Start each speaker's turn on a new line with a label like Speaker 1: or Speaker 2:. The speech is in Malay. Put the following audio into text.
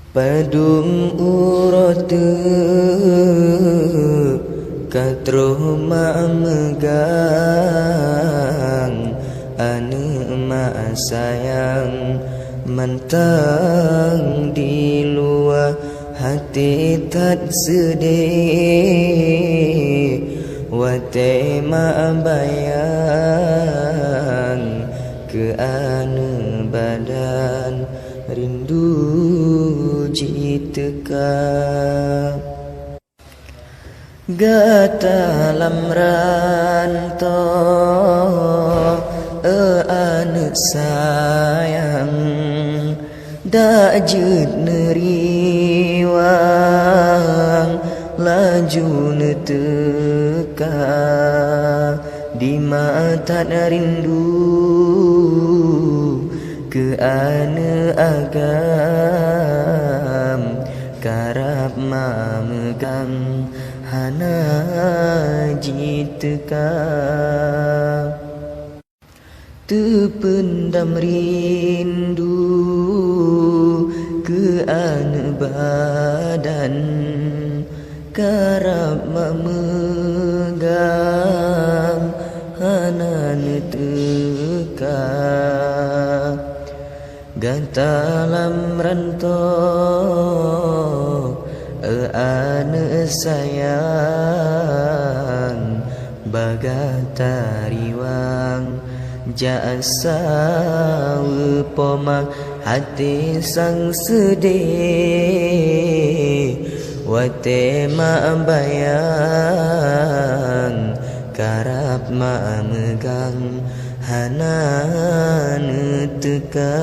Speaker 1: Padung urote katro megang ane ma sayang mantang di luar hati tak sedih wate ma bayang ke ane badan rindu jiteka gata lam rantau ane sayang dak jut neriwang laju neteka di mata rindu ke ane agam karap memegang hana jiteka terpendam rindu ke ane badan karap memegang hana neteka ganta lam rantau ane sayang bagata riwang jasa pomak hati sang sedih wate ma bayang karap ma megang hana neteka